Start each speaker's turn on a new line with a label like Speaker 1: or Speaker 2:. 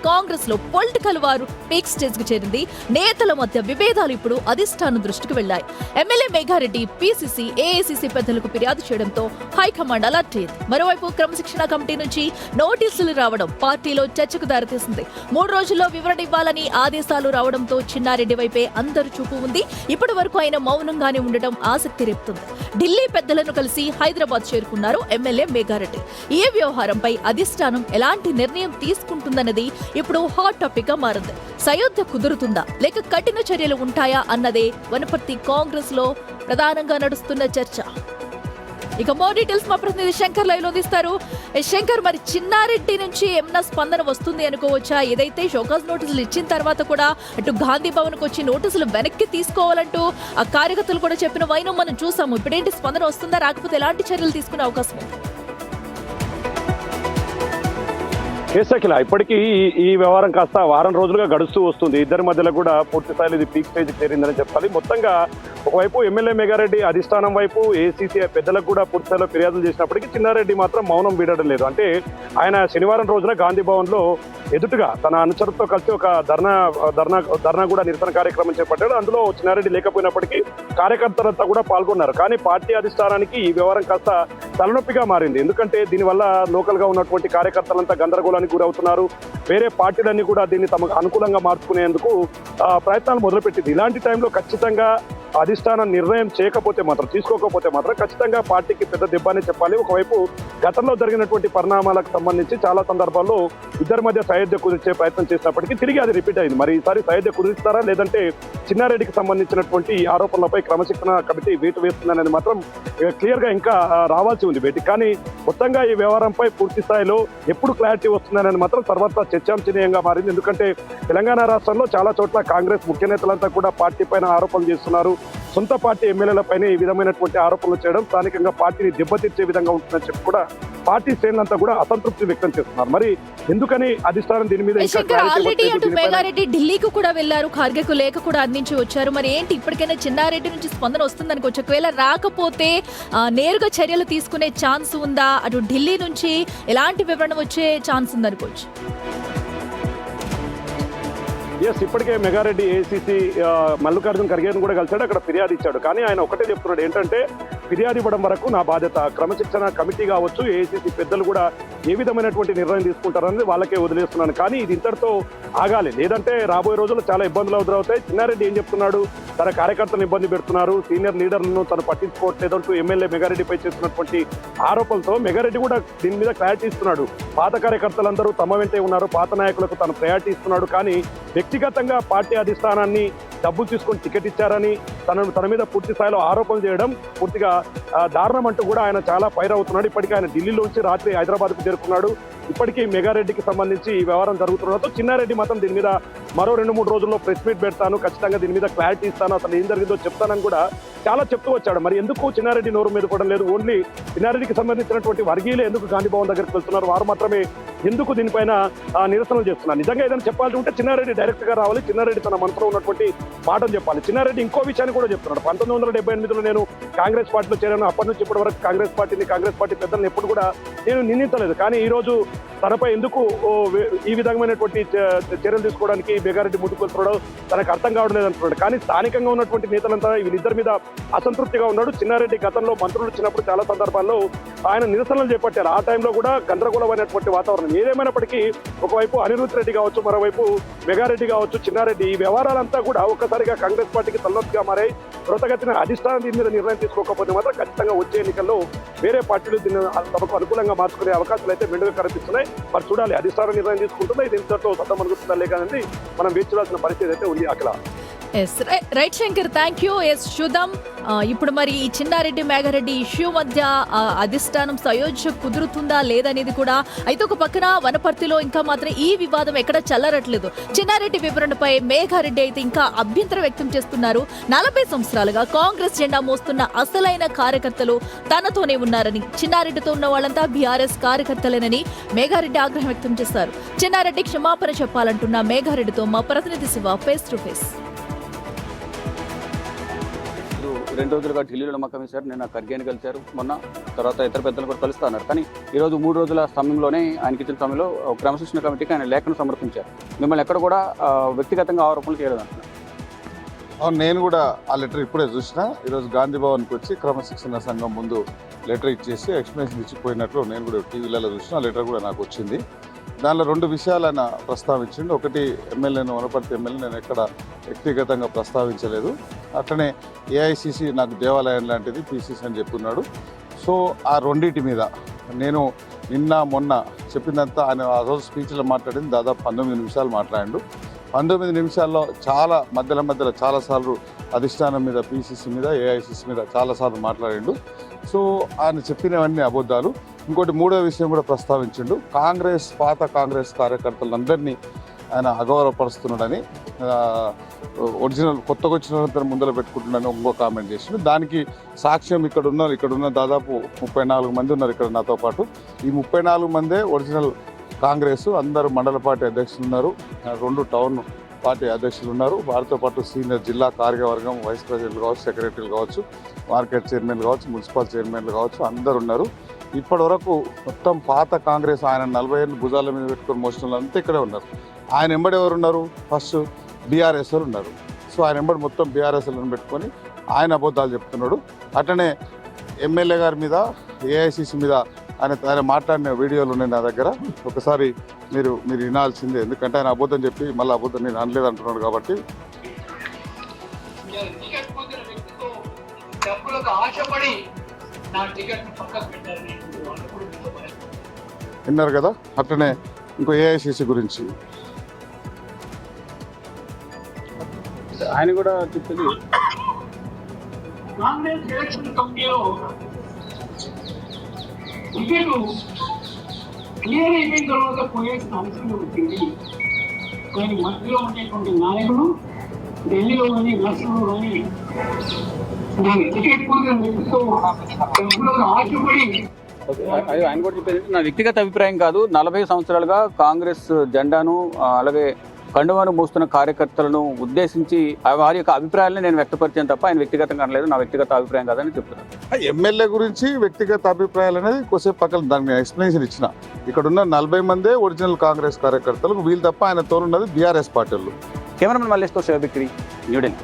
Speaker 1: కాంగ్రెస్ లో పొలిటికల్ వారు peak stage కు చేరింది. నేతల మధ్య విభేదాలు ఇప్పుడు అధిష్టానం దృష్టికి వెళ్లాయి. ఎమ్మెల్యే మేఘారెడ్డి పీసీసీ, ఏఐసీసీ పెద్దలకు ఫిర్యాదు చేయడంతో హైకమాండ్ అలర్ట్ అయింది. మరోవైపు క్రమశిక్షణ కమిటీ నుంచి నోటీసులు రావడం పార్టీలో చర్చకు దారితీసింది. 3 రోజుల్లో వివరణ ఇవ్వాలని ఆదేశాలు రావడంతో చిన్నారెడ్డి వైపే అందరి చూపు ఉంది. ఇప్పటి వరకు ఆయన మౌనంగానే ఉండడం ఆసక్తి రేపుతుంది. ఢిల్లీ పెద్దలను కలిసి హైదరాబాద్ చేరుకున్నారు ఎమ్మెల్యే మేఘారెడ్డి. ఈ వ్యవహారంపై అధిష్టానం ఎలాంటి నిర్ణయం తీసుకుంటుందన్నది ఇప్పుడు హాట్ టాపిక్ గా మారింది. సయోధ్య కుదురుతుందా లేక కఠిన చర్యలు ఉంటాయా అన్నదే వనపర్తి కాంగ్రెస్ లో ప్రధానంగా నడుస్తున్న చర్చ. ఇక మోర్ డీటెయిల్స్ మా ప్రతినిధి శంకర్ లైవ్ లో తీస్తారు. శంకర్, మరి చిన్నారెడ్డి నుంచి ఏమన్నా స్పందన వస్తుంది అనుకోవచ్చా? ఏదైతే షోకాజ్ నోటీసులు ఇచ్చిన తర్వాత కూడా అటు గాంధీ భవన్ కు వచ్చి నోటీసులు వెనక్కి తీసుకోవాలంటూ ఆ కార్యకర్తలు కూడా చెప్పిన వైనం మనం చూసాము. ఇప్పుడేంటి స్పందన వస్తుందా, రాకపోతే ఎలాంటి చర్యలు తీసుకునే అవకాశం ఉంది?
Speaker 2: కేసకిల ఇప్పటికీ ఈ వ్యవహారం కాస్త వారం రోజులుగా గడుస్తూ వస్తుంది. ఇద్దరి మధ్యలో కూడా పూర్తి స్థాయిలో ఇది పీక్ స్టేజ్ చేరిందని చెప్పాలి. మొత్తంగా ఒకవైపు ఎమ్మెల్యే మేఘారెడ్డి అధిష్టానం వైపు ఏసీసీ పెద్దలకు కూడా పూర్తి స్థాయిలో ఫిర్యాదులు చేసినప్పటికీ చిన్నారెడ్డి మాత్రం మౌనం వీడడం లేదు. అంటే ఆయన శనివారం రోజున గాంధీ భవన్ లో ఎదుటుగా తన అనుచరులతో కలిసి ఒక ధర్నా కూడా నిరసన కార్యక్రమం చేపట్టాడు. అందులో చిన్నారెడ్డి లేకపోయినప్పటికీ కార్యకర్తలంతా కూడా పాల్గొన్నారు. కానీ పార్టీ అధిష్టానానికి ఈ వ్యవహారం కాస్త తలనొప్పిగా మారింది. ఎందుకంటే దీనివల్ల లోకల్ గా ఉన్నటువంటి కార్యకర్తలంతా గందరగోళానికి గురవుతున్నారు. వేరే పార్టీలన్నీ కూడా దీన్ని తమకు అనుకూలంగా మార్చుకునేందుకు ప్రయత్నాలు మొదలుపెట్టింది. ఇలాంటి టైంలో ఖచ్చితంగా అధిష్టానం నిర్ణయం తీసుకోకపోతే మాత్రం ఖచ్చితంగా పార్టీకి పెద్ద దెబ్బనే చెప్పాలి. ఒకవైపు గతంలో జరిగినటువంటి పరిణామాలకు సంబంధించి చాలా సందర్భాల్లో ఇద్దరి మధ్య సయోధ్య కుదిర్చే ప్రయత్నం చేసినప్పటికీ తిరిగి అది రిపీట్ అయింది. మరి ఈసారి సయోధ్య కుదిరిస్తారా లేదంటే చిన్నారెడ్డికి సంబంధించినటువంటి ఈ ఆరోపణలపై క్రమశిక్షణ కమిటీ వేటు వేస్తుందనేది మాత్రం క్లియర్ గా ఇంకా రావాల్సి ఉంది బయటికి. కానీ మొత్తంగా ఈ వ్యవహారంపై పూర్తి స్థాయిలో ఎప్పుడు క్లారిటీ వస్తుందనేది మాత్రం తర్వాత చర్చాంశనీయంగా మారింది. ఎందుకంటే తెలంగాణ రాష్ట్రంలో చాలా చోట్ల కాంగ్రెస్ ముఖ్య నేతలంతా కూడా పార్టీ పైన ఆరోపణలు చేస్తున్నారు. సొంత పార్టీ ఎమ్మెల్యేలపైన ఈ విధమైనటువంటి ఆరోపణలు చేయడం స్థానికంగా పార్టీని దెబ్బతీర్చే విధంగా ఉంటుందని చెప్పి కూడా పార్టీ శ్రేణులంతా కూడా అసంతృప్తి వ్యక్తం చేస్తున్నారు. మరి ఎందుకని అధిష్టానం దీని మీద
Speaker 1: మేఘారెడ్డి ఢిల్లీకి కూడా వెళ్లారు, ఖార్గేకు లేఖ కూడా అందించి వచ్చారు. మరి ఏంటి ఇప్పటికైనా చిన్నారెడ్డి నుంచి స్పందన వస్తుంది అనుకోవచ్చు? ఒకవేళ రాకపోతే నేరుగా చర్యలు తీసుకునే ఛాన్స్ ఉందా? అటు ఢిల్లీ నుంచి ఎలాంటి వివరణ వచ్చే ఛాన్స్ ఉందనుకోవచ్చు?
Speaker 2: ఇప్పటికే మెగారెడ్డి ఏసీసీ మల్లికార్జున ఖర్గేను కూడా కలిసాడు, అక్కడ ఫిర్యాదు ఇచ్చాడు. కానీ ఆయన ఒకటే చెప్తున్నాడు, ఏంటంటే ఫిర్యాదు ఇవ్వడం వరకు నా బాధ్యత. క్రమశిక్షణ కమిటీ కావచ్చు, ఏసీసీ పెద్దలు కూడా ఏ విధమైనటువంటి నిర్ణయం తీసుకుంటారనేది వాళ్ళకే వదిలేస్తున్నాను. కానీ ఇది ఇంతటితో ఆగాలి, లేదంటే రాబోయే రోజుల్లో చాలా ఇబ్బందులు ఎదురవుతాయి. చిన్నారెడ్డి ఏం చెప్తున్నాడు, తన కార్యకర్తలను ఇబ్బంది పెడుతున్నారు, సీనియర్ లీడర్లను తను పట్టించుకోవట్లేదంటూ ఎమ్మెల్యే మెగారెడ్డిపై చేస్తున్నటువంటి ఆరోపణలతో మెగారెడ్డి కూడా దీని మీద క్లారిటీ ఇస్తున్నాడు. పాత కార్యకర్తలందరూ తమ వెంటే ఉన్నారు, పాత నాయకులకు తను ప్రయారిటీ ఇస్తున్నాడు. కానీ వ్యక్తిగతంగా పార్టీ అధిష్టానాన్ని డబ్బులు తీసుకొని టికెట్ ఇచ్చారని తన మీద పూర్తి స్థాయిలో ఆరోపణలు చేయడం పూర్తిగా దారుణం అంటూ కూడా ఆయన చాలా ఫైర్ అవుతున్నాడు. ఇప్పటికీ ఆయన ఢిల్లీలోంచి రాత్రి హైదరాబాద్కు చేరుకున్నాడు. ఇప్పటికీ మెగారెడ్డికి సంబంధించి ఈ వ్యవహారం జరుగుతుండడంతో చిన్నారెడ్డి మాత్రం దీని మీద మరో 2-3 రోజుల్లో ప్రెస్ మీట్ పెడతాను, ఖచ్చితంగా దీని మీద క్లారిటీ ఇస్తాను, అసలు ఏం జరిగిందో చెప్తానని కూడా చాలా చెప్తూ వచ్చాడు. మరి ఎందుకు చిన్నారెడ్డి నోరు మీద కూడా లేదు? ఓన్లీ చిన్నారెడ్డికి సంబంధించినటువంటి వర్గీయులే ఎందుకు గాంధీ భవన్ దగ్గరికి వెళ్తున్నారు? వారు మాత్రమే ఎందుకు దీనిపైన నిరసనలు చేస్తున్నారు? నిజంగా ఏదైనా చెప్పాల్సి ఉంటే చిన్నారెడ్డి డైరెక్ట్ గా రావాలి, చిన్నారెడ్డి తన మనసులో ఉన్నటువంటి మాటలు చెప్పాలి. చిన్నారెడ్డి ఇంకో విషయాన్ని కూడా చెప్తున్నాడు. 1978లో నేను కాంగ్రెస్ పార్టీలో చేరాను, అప్పటి నుంచి ఇప్పటి వరకు కాంగ్రెస్ పార్టీ పెద్దలను ఎప్పుడు కూడా నేను నిందించలేదు. కానీ ఈ రోజు తనపై ఎందుకు ఈ విధమైనటువంటి చర్యలు తీసుకోవడానికి మెగారెడ్డి ముందుకు వెళ్తున్నాడో తనకు అర్థం కావడం లేదంటున్నాడు. కానీ స్థానికంగా ఉన్నటువంటి నేతలంతా వీళ్ళిద్దరి మీద అసంతృప్తిగా ఉన్నాడు. చిన్నారెడ్డి గతంలో మంత్రులు వచ్చినప్పుడు చాలా సందర్భాల్లో ఆయన నిరసనలు చేపట్టారు. ఆ టైంలో కూడా గందరగోళమైనటువంటి వాతావరణం. ఏదేమైనప్పటికీ ఒకవైపు అనిరుద్ధ్ రెడ్డి కావచ్చు, మరోవైపు మెగారెడ్డి కావచ్చు, చిన్నారెడ్డి, ఈ వ్యవహారాలంతా కూడా ఒక్కసారిగా కాంగ్రెస్ పార్టీకి తలనొప్పిగా మారాయి. త్వరతగతిన అధిష్టానం దీని మీద నిర్ణయం తీసుకోకపోతే మాత్రం ఖచ్చితంగా వచ్చే ఎన్నికల్లో వేరే పార్టీలు దీన్ని తమకు అనుకూలంగా మార్చుకునే అవకాశాలు అయితే మెండుగా కనిపిస్తున్నాయి. మరి చూడాలి అధిష్టానం నిర్ణయం తీసుకుంటుందా, ఇది ఇంతతో సత్తం అనుకుంటుందా లేకనేది మనం వేచి చూడాల్సిన పరిస్థితి అయితే ఉంది. అక్కడ
Speaker 1: రైట్ శంకర్, థ్యాంక్ యూ. చూద్దాం ఇప్పుడు మరి ఈ చిన్నారెడ్డి మేఘారెడ్డి ఇష్యూ మధ్య అధిష్టానం సయోధ్య కుదురుతుందా లేదనేది కూడా. అయితే ఒక పక్కన వనపర్తిలో ఇంకా మాత్రం ఈ వివాదం ఎక్కడ చల్లరట్లేదు. చిన్నారెడ్డి వివరణపై మేఘారెడ్డి అయితే ఇంకా అభ్యంతరం వ్యక్తం చేస్తున్నారు. 40 సంవత్సరాలుగా కాంగ్రెస్ జెండా మోస్తున్న అసలైన కార్యకర్తలు తనతోనే ఉన్నారని, చిన్నారెడ్డితో ఉన్న వాళ్ళంతా బీఆర్ఎస్ కార్యకర్తలేనని మేఘారెడ్డి ఆగ్రహం వ్యక్తం చేశారు. చిన్నారెడ్డి క్షమాపణ చెప్పాలంటున్న మేఘారెడ్డితో మా ప్రతినిధి శివ ఫేస్ టు ఫేస్.
Speaker 3: 2 రోజులుగా ఢిల్లీలో నమ్మకం వేశారు. నిన్న ఖర్గేని కలిశారు, మొన్న తర్వాత ఇతర పెద్దలు కూడా కలుస్తా అన్నారు. కానీ ఈరోజు 3 రోజుల సమయంలోనే ఆయనకి ఇచ్చిన సమయంలో క్రమశిక్షణ కమిటీకి ఆయన లేఖను సమర్పించారు. మిమ్మల్ని ఎక్కడ కూడా వ్యక్తిగతంగా ఆరోపణలు చేయలేదు అంటున్నారు.
Speaker 4: అవును, నేను కూడా ఆ లెటర్ ఇప్పుడే చూసిన. ఈరోజు గాంధీ భవన్కి వచ్చి క్రమశిక్షణ సంఘం ముందు లెటర్ ఇచ్చేసి ఎక్స్ప్లెనేషన్ ఇచ్చిపోయినట్లు నేను కూడా టీవీలలో చూసిన. ఆ లెటర్ కూడా నాకు వచ్చింది. దానిలో 2 విషయాలు ఆయన ప్రస్తావించిండు. ఒకటి, ఎమ్మెల్యేను వనపర్తి ఎమ్మెల్యే నేను ఎక్కడ వ్యక్తిగతంగా ప్రస్తావించలేదు. అట్లనే ఏఐసిసి నాకు దేవాలయం లాంటిది, పిసిసి అని చెప్పున్నాడు. సో ఆ రెండింటి మీద నేను నిన్న మొన్న చెప్పిందంతా ఆయన ఆ రోజు స్పీచ్లో మాట్లాడింది దాదాపు 19 నిమిషాలు మాట్లాడాడు. 19 నిమిషాల్లో చాలా మధ్యలో చాలాసార్లు అధిష్టానం మీద, పిసిసి మీద, ఏఐసిసి మీద చాలాసార్లు మాట్లాడిండు. సో ఆయన చెప్పినవన్నీ అబద్ధాలు. ఇంకోటి 3వ విషయం కూడా ప్రస్తావించిండు. పాత కాంగ్రెస్ కార్యకర్తలందరినీ ఆయన అగౌరవపరుస్తున్నాడని, ఒరిజినల్ కొత్తగా వచ్చిన వాళ్ళందరూ ముందర పెట్టుకుంటున్నాడని ఇంకో కామెంట్ చేసిండు. దానికి సాక్ష్యం ఇక్కడున్న దాదాపు 34 మంది ఉన్నారు ఇక్కడ నాతో పాటు. ఈ 34 మందే ఒరిజినల్ కాంగ్రెస్. అందరూ మండల పార్టీ అధ్యక్షులు ఉన్నారు, 2 టౌన్ పార్టీ అధ్యక్షులు ఉన్నారు. వారితో పాటు సీనియర్ జిల్లా కార్యవర్గం, వైస్ ప్రెసిడెంట్లు కావచ్చు, సెక్రటరీలు కావచ్చు, మార్కెట్ చైర్మన్లు కావచ్చు, మున్సిపల్ చైర్మన్లు కావచ్చు, అందరు ఉన్నారు. ఇప్పటి వరకు మొత్తం పాత కాంగ్రెస్ ఆయన 40 ఏళ్ళు భుజాల మీద పెట్టుకొని మోసిన అంతా ఇక్కడే ఉన్నారు. ఆయన ఎంబడి ఎవరు ఉన్నారు? ఫస్ట్ బీఆర్ఎస్ వాళ్ళు ఉన్నారు. సో ఆయన ఎంబడి మొత్తం బీఆర్ఎస్ వాళ్ళని పెట్టుకొని ఆయన అబద్ధాలు చెప్తున్నాడు. అట్లనే ఎమ్మెల్యే గారి మీద, ఏఐసిసి మీద ఆయన మాట్లాడిన వీడియోలు ఉన్నాయి నా దగ్గర. ఒకసారి మీరు వినాల్సిందే, ఎందుకంటే ఆయన అబద్ధం చెప్పి మళ్ళీ అబద్ధం నేను అనలేదు అంటున్నాడు కాబట్టి. విన్నారు కదా. అట్లనే ఇంకో ఏఐసిసి గురించి
Speaker 3: ఆయన కూడా చెప్తుంది.
Speaker 5: కాంగ్రెస్ ఎలక్షన్ కమిటీలో టికెట్ క్లియర్ అయిపోయిన తర్వాత పోయాల్సిన అవసరం వచ్చింది. కానీ మధ్యలో ఉండేటువంటి నాయకులు ఢిల్లీలో కానీ నర్సులో కానీ టికెట్ కోసం ఆశపడి
Speaker 3: ఆయన కూడా చెప్పేది నా వ్యక్తిగత అభిప్రాయం కాదు. 40 సంవత్సరాలుగా కాంగ్రెస్ జెండాను అలాగే కండువాను మోస్తున్న కార్యకర్తలను ఉద్దేశించి వారి యొక్క అభిప్రాయాలను నేను వ్యక్తపరిచాను తప్ప ఆయన వ్యక్తిగతంగా అనలేదు. నా వ్యక్తిగత అభిప్రాయం కాదని చెప్తున్నాను.
Speaker 4: ఎమ్మెల్యే గురించి వ్యక్తిగత అభిప్రాయాలు అనేది కొద్దిసేపు పక్కన దానికి ఎక్స్ప్లెనేషన్ ఇచ్చిన. ఇక్కడ ఉన్న 40 మందే ఒరిజినల్ కాంగ్రెస్ కార్యకర్తలు, వీళ్ళు తప్ప ఆయన తోలున్నది బీఆర్ఎస్ పార్టీలు.
Speaker 3: కెమెరామెన్ మల్లేష్తో శివబిక్రి, న్యూఢిల్లీ.